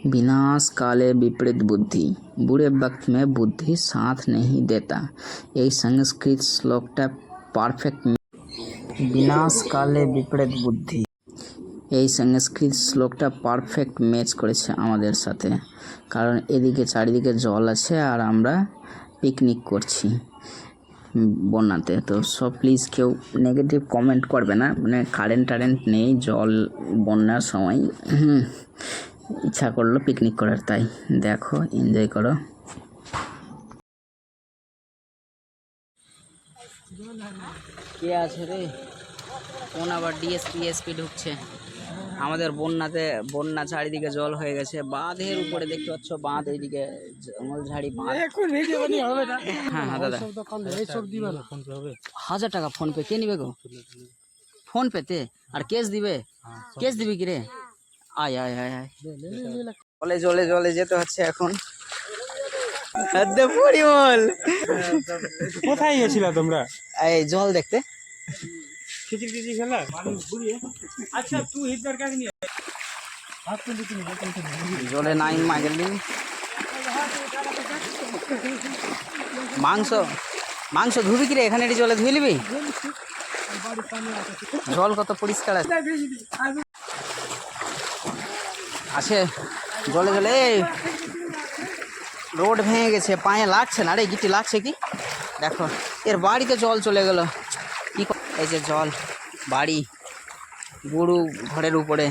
विनाश काले विपरीत बुद्धि, बुरे वक्त में बुद्धि साथ नहीं देता। এই সংস্কৃত শ্লোকটা পারফেক্ট। বিনাশ কালে বিপরীত বুদ্ধি, এই সংস্কৃত শ্লোকটা পারফেক্ট ম্যাচ করেছে আমাদের সাথে, কারণ এদিকে চারিদিকে জল আছে আর আমরা পিকনিক করছি বন্যাতে। তো সব প্লিজ কেউ নেগেটিভ কমেন্ট করবে না, মানে কারেন্ট নেই, জল বন্যার সময় ইচ্ছা করলো পিকনিক করার, তাই দেখো এনজয় করো। কে আছে রে? কোন আবার ডিএসপি ঢুকছে? আমাদের বন্যা চারিদিকে জল হয়ে গেছে। বাঁধের উপরে দেখতে পাচ্ছ, বাঁধ এইদিকে জঙ্গলঝাড়ি বাঁধ। হ্যাঁ দাদা, 1000 টাকা ফোন পে কে নিবে গো? ফোন পেতে আর কেস দিবে? কেস দিবি কি রে? আয় আয় আয় আয়, জলে যেতে হচ্ছে এখন। পরিমল, কোথায় গেছিলা তোমরা? এই জল দেখতে। খিচিড়ি খেলা আচ্ছা তুই হিটদার কাছে নিয়ে জলে নাই মাগেলি। মাংস ধুবি কি রে? এখানে জলে ধুয়ে নিবি? জল কত পরিষ্কার আছে জলে। রোড ভেঙে গেছে, পায়ে লাগছে না রে, গিটি লাগছে কি? দেখো এর বাড়িতে জল চলে গেল। কি এই যে জল, বাড়ি গরু ঘরের উপরে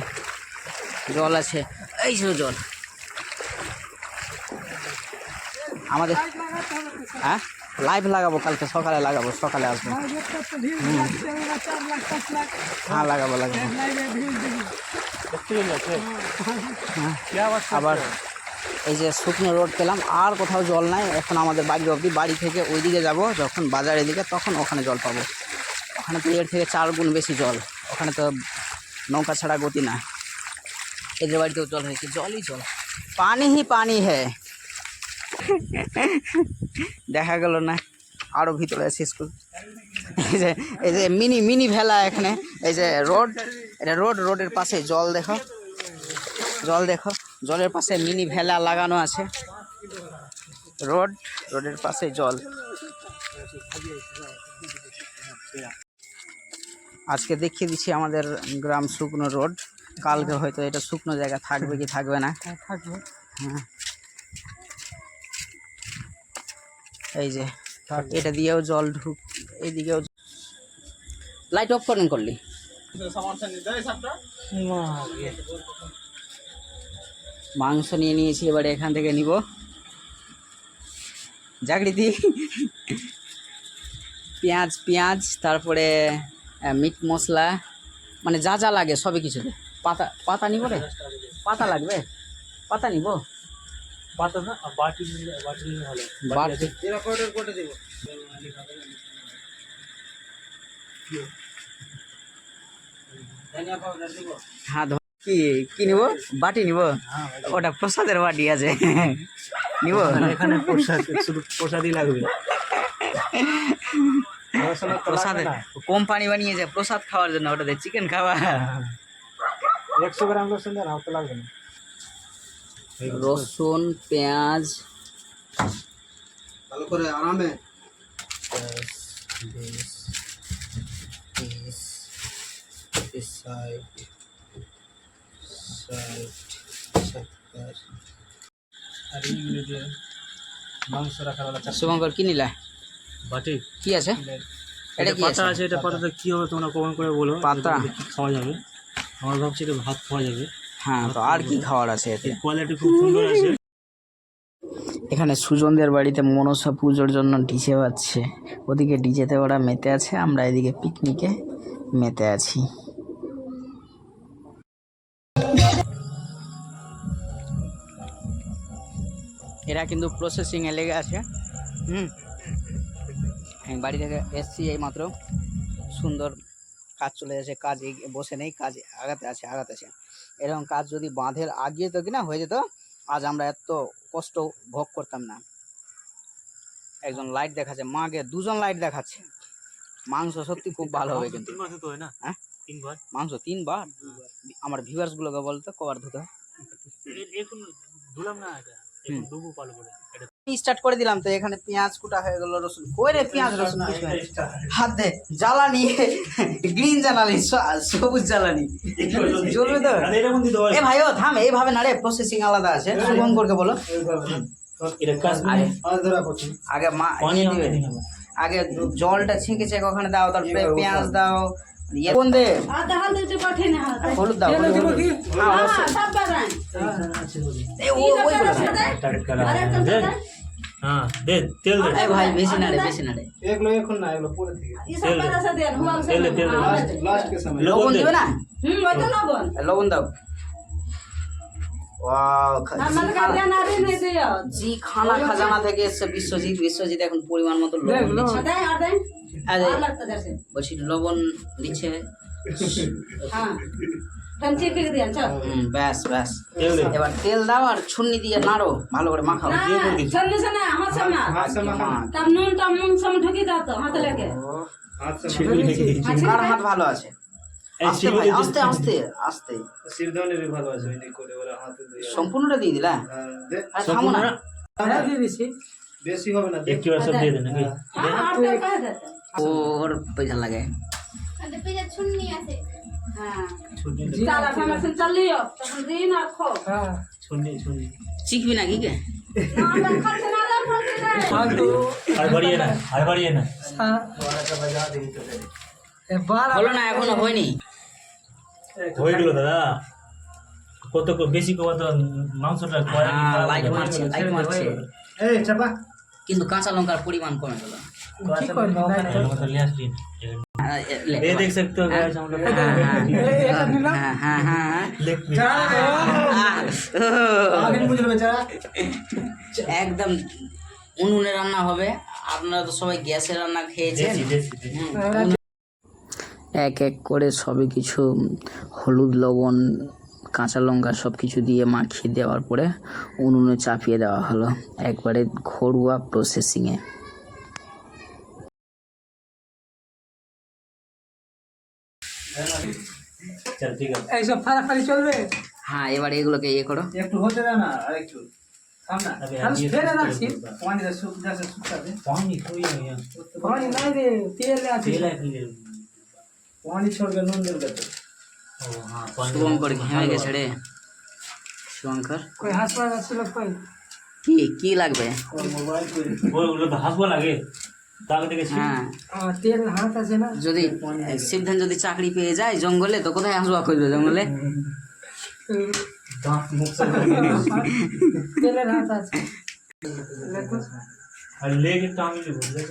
জল আছে, এই যে জল আমাদের। হ্যাঁ লাইভ লাগাবো, কালকে সকালে লাগাবো, সকালে আসবো। হ্যাঁ লাগাবো। আবার এই যে শুকনো রোড পেলাম, আর কোথাও জল নাই এখন আমাদের বাড়ি অবধি। বাড়ি থেকে ওইদিকে যাব যখন বাজারের দিকে, তখন ওখানে জল পাবো। ওখানে তো এর থেকে 4 গুণ বেশি জল, ওখানে তো নৌকা ছাড়া গতি না। এদের বাড়িতেও জল হয়েছে, জলই জল, পানি হি পানি হ্যাঁ। দেখা গেল না, আরও ভিতরে আছে স্কুল। এই যে মিনি ভেলা এখানে। এই যে রোড, এটা রোডের পাশে জল দেখো, জলের পাশে মিনি ভেলা লাগানো আছে। রোডের পাশে জল। আজকে দেখিয়ে দিচ্ছি আমাদের গ্রাম শুকনো রোড। কালকে হয়তো এটা শুকনো জায়গা থাকবে কি থাকবে না। থাকবে। হ্যাঁ এই যে এটা দিয়েও জল ঢুক, এইদিকেও। লাইট অফ করলি? মাংস নিয়ে নিয়েছি, এবারে এখান থেকে নিব। জাগড়িদি পেঁয়াজ তারপরে মিট মশলা, মানে যা যা লাগে সবই কিছুতে। পাতা নিব রে? পাতা লাগবে, পাতা নিব। পাতা না বাটি হ্যাঁ কি নিব? বাটি নিব? ওটা প্রসাদের বাটি আছে, নিব। এখানে প্রসাদই লাগবে। প্রসাদ কোম্পানি বানিয়েছে প্রসাদ খাওয়ার জন্য, ওটাতে চিকেন খাওয়া। 100 গ্রাম রসুন দেন, তো লাগবে না। রসুন পেঁয়াজ ভালো করে আরামে। 10 মাংস রাখার শুভঙ্কর কি নিলা? বাটি কি আছে? এটা কি পাতা আছে? এটা পাতাতে কি হবে তোমরা কমেন্ট করে বলো। পাতা খাওয়া যাবে? আমার ভাবছি এটা ভাত খাওয়া যাবে। হ্যাঁ, তো আর কি খাওয়ার আছে এতে? কোয়ালিটি খুব সুন্দর আছে। এখানে সুজনদের বাড়িতে মনসা পুজোর জন্য ডিজে বাজছে, ওদিকে ডিজেতে ওরা মেতে আছে, আমরা এদিকে পিকনিকে মেতে আছি। এরা কিন্তু প্রসেসিংয়ে লেগে আছে। আমি বাড়ি থেকে এসছি এই মাত্র, সুন্দর কাজ চলে যাচ্ছে, কাজ বসে নেই, কাজ আগাতে আছে। এরকম কাজ যদি বাঁধের আগিয়ে তো কিনা হয়ে যেত, আজ আমরা এত কষ্ট ভোগ করতাম না। একজন লাইট দেখাচ্ছে, মাকে 2জন লাইট দেখাচ্ছে। মাংস সত্যি খুব ভালো হবে কিন্তু। হ্যাঁ মাংস 3 বার? আমার ভিউয়ার্স গুলোকে বলতো কবার ধুতে হয়। ধুলাম না এটা এখন দুবু পালো করে এটা স্টার্ট করে দিলাম তো এখানে পেঁয়াজ কুটা হয়ে গেল রসুন কই রে পেঁয়াজ রসুন কিছু নাই। হাত দে জ্বালানি গ্রিন জ্বালানি সবুজ জ্বালানি জ্বলবে তো আরে এরকম দিতে হয় এ ভাইও থাম এইভাবে না রে প্রসেসিং আলাদা আছে শুভঙ্করকে বলো এটা কাজ আগে ধরা পড়ছে আগে মা পানি ইয়ে দিবে আগে জলটা ছেঁকে ছেঁকে ওখানে দাও তারপরে পেঁয়াজ দাও ইয়ে কোন দে হলুদ দাও হলুদ হ্যাঁ অবশ্যই। এ ও ওই গুলো দে। হ্যাঁ দে তেল দে এ ভাই বেশি না রে বেশি না রে এগুলো এখন না এগুলো পরে থেকে তেল দে তেল দে লাস্ট के समय লবণ দে। দিবে না লবণ দাও ওয়াও জি খানা খাজানা থেকে এসছে বিশ্বজিৎ বিশ্বজিৎ এখন পরিমাণ মতো লবণ দিচ্ছে আরে বলছি লবণ দিচ্ছে ব্যাস ব্যাস তেল দে এবার তেল দাও আর ছুন্নি দিয়ে নাড়ো ভালো করে মাখাও हाथ से কার হাত ভালো আছে আস্তে ভাই আস্তে আস্তে আস্তে सिरदाने भी ভালো আছে ওই করে ওরা হাতে দিয়ে সম্পূর্ণটা দিয়ে দিলা দে আর থামো না বেশি হবে না एक किलो सब दे देना ওর পয়সা লাগে छुन्नी চিকবি না কি কে আর বাড়িয়ে না হলো না এখনো হয়নি হয়ে গেল দাদা কত বেশি কত মাংসটা লাইক মারছে এই চাপা কিন্তু কাঁচা লঙ্কার পরিমাণ কমে গেল ये देख सकते हो गाइस हम लोग लेग पीस আগে বুঝলো বেচারা একদম উনুনে রান্না হবে আপনারা তো সবাই গ্যাসে রান্না খেয়েছেন এক এক করে সবই কিছু হলুদ লবণ কাঁচা লঙ্কা সব কিছু দিয়ে মাখিয়ে দেওয়ার পরে উনুনে চাপিয়ে দেওয়া হলো একবারে ঘরোয়া প্রসেসিংয়ে चल ठीक है এইসব ফাড়াফাড়ি চলবে হ্যাঁ এবার এগুলোকে ইয়ে করো একটু হতে দাও না আর একটু সামনে अबे हम ये ফেলে রাখছি পানি দা সুপ যা শুকাবে पानी कोई नहीं है পানি নাই রে তেল আছে तेल है फिर পানি ছড়বে নুন দেবে তো ओ हां पानी শুভঙ্কর ঘেমে গেছে রে শুভঙ্কর কই হাসপাতাল ছিল কই কি কি লাগবে মোবাইল করে वो लोग हंसबो लगे दाग देखे হ্যাঁ তেল হাত আছে না যদি সিদ্ধান্ত যদি চাকরি পেয়ে যায় জঙ্গলে তো কোথায় হাসবা খুঁজবে জঙ্গলে दांत मुख से তেলের হাত আছে और लेके टांग ले बोल दे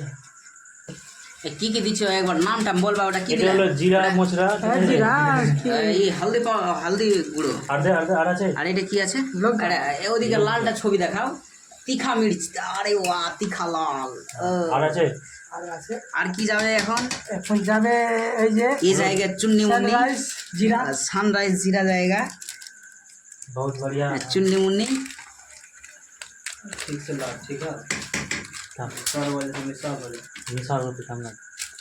কি কি দিচ্ছ একবার নামটা বলবা ওটা কি এটা দিলা হলো জিরা মশলা এই হলদি গুঁড়ো আর আছে আর এটা কি আছে আরে ওদিকে লালটা ছবি দেখাও তিখা মির্চ আরে ওয়া তিখা লাল আর আছে আর আছে আর কি যাবে এখন এখন যাবে এই যে এই জায়গায় চুন্নি মুন্নি সানরাইজ জিরা সানরাইজ জিরা জায়গা बहुत बढ़िया चुन्नी मुन्नी ठीक से ला ठीक है काम चार बजे से मिसाल बजे मिसाल होते काम ना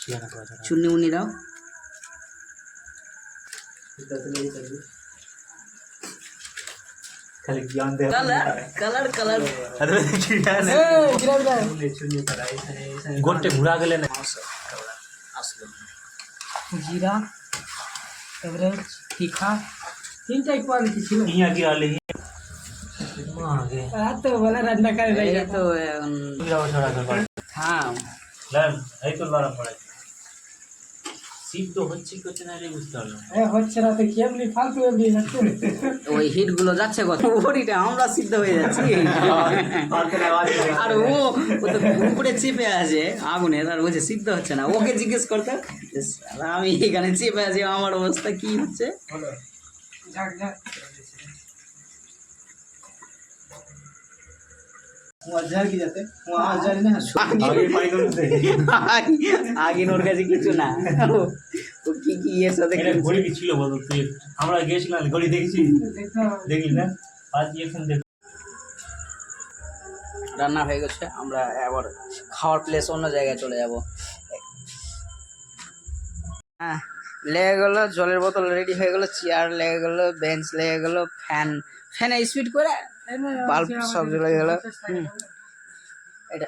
किया ना थोड़ा सा चुन्नी मुन्नी दाও इधर से ले चलिए खाली ज्ञान दे कलर कलर अरे ज्ञान ए गिरा गिरा ले चुनिए कराई गोटे घुरा गेले ना আসলো জিরা তারপরে তিখা তিনটাই কোয়ালিটি ছিল इया की वाली आगे আর তো বলে রান্না করে এই রাখা তো पूरा छोड़ा कर হ্যাঁ लन এই তো লড়া পড়ে সিদ্ধ হচ্ছে কত না রে বুঝতে পারলাম এ হচ্ছে না তো কেমনি ফালতু এমনি হচ্ছে ওই হিট গুলো যাচ্ছে কত ওরিটা আমরা সিদ্ধ হয়ে যাচ্ছি আর ও তো উপরে চেপে আছে আগুনের আর বলছে সিদ্ধ হচ্ছে না ওকে জিজ্ঞেস করতে আমি এখানে চেপে আছি আমার অবস্থা কি হচ্ছে বলো যাক যাক हजार की जाते वहाँ हजार ना आगे पानी कर दे আগে ওর কাছে কিছু না ও কি কি এর সাথে এটা ঘড়ি কি ছিল বল তুই আমরা গেছিলাম ঘড়ি দেখেছি দেখলি না আজ এখন দেখ রান্না হয়ে গেছে আমরা এবার খাওয়ার প্লেস অন্য জায়গায় চলে যাব হ্যাঁ লেগে গেলো জলের বোতল রেডি হয়ে গেলো চেয়ার লেগে গেলো বেঞ্চ লেগে গেলো ফ্যানে স্পিড করে বাল্ব সব জ্বলে গেল। এটা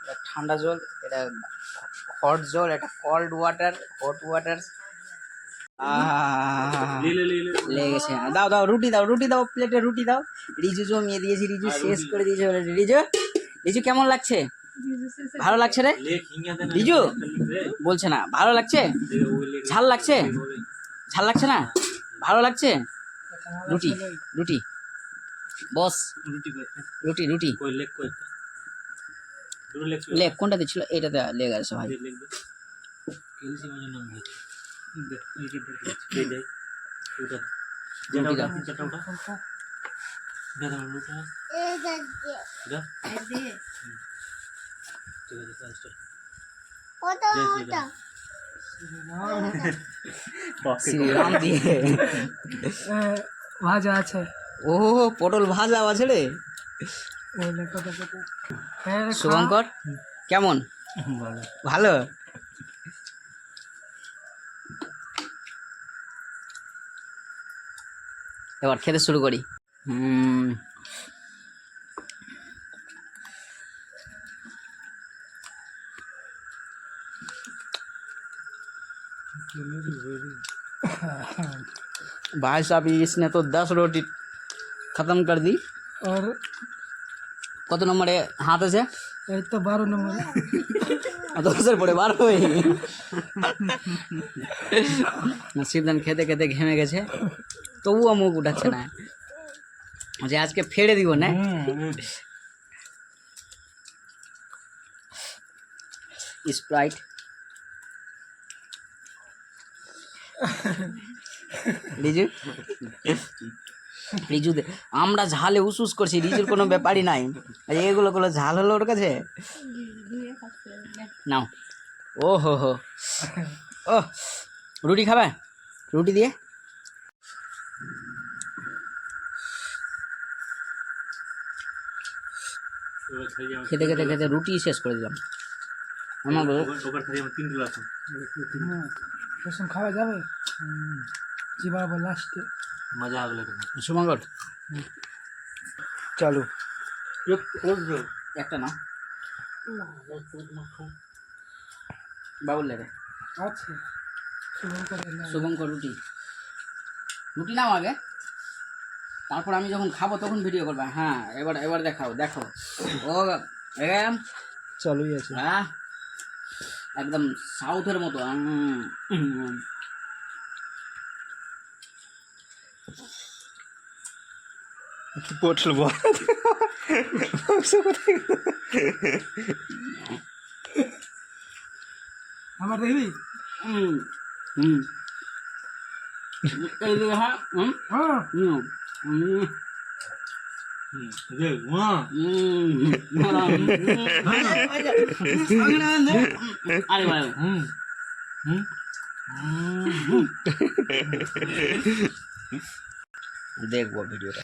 এটা ঠান্ডা জল, এটা হট জল, এটা কোল্ড ওয়াটার, হট ওয়াটার। লেগেছে। দাও দাও রুটি দাও, রুটি দাও, প্লেটে রুটি দাও। রিজু জমিয়ে দিয়েছি, রিজু শেষ করে দিয়েছে। রিজু, রিজু কেমন লাগছে? ভালো লাগছে রে রিজু? বলছে না ভালো লাগছে, ঝাল লাগছে, ঝাল লাগছে না, ভালো লাগছে। রুটি রুটি বস, রুটি রুটি লেগ কোনটাতে ছিল? এটাতে লেগ আছে ভাই। শ্রীরাম দিয়ে ভাজা আছে। ও পটল ভাজা আছে রে। শুভঙ্কর কেমন? ভালো। এবার খেতে শুরু করি। भाई साहब इसने तो 10 रोटी खत्म कर दी। और কত নম্বরে হাত আছে? এই তো 12 নম্বর। 10-এর পরে 12 হয়ে নসিবদান খেতে খেতে ঘেমে গেছে, তবুও মুখ উঠাচ্ছে না যে আজকে ফেড়ে দিব না। স্প্রাইট রিজু, রিজু আমরা ঝালে উসুস করছি, রিজুর কোনো ব্যাপারই নাই। এগুলো গুলো ঝাল হলো ওর কাছে। নাও। ও হো হো, ও রুটি খাবে? রুটি দিয়ে খেতে খেতে খেতে রুটি শেষ করে দিলাম। আমার রসুন খাওয়া যাবে? জিবাবো লাস্টে। मजा आ गया। শুভঙ্কর চালু। একটা না বাবুল রে। আচ্ছা শুভঙ্কর রুটি, রুটি নাও আগে, তারপর আমি যখন খাবো তখন ভিডিও করবা। হ্যাঁ এবার এবার দেখাও, দেখো ও একদম চালুই আছে। হ্যাঁ একদম সাউথের মতো। পটল আমার দেখবি? দেখবো ভিডিওটা।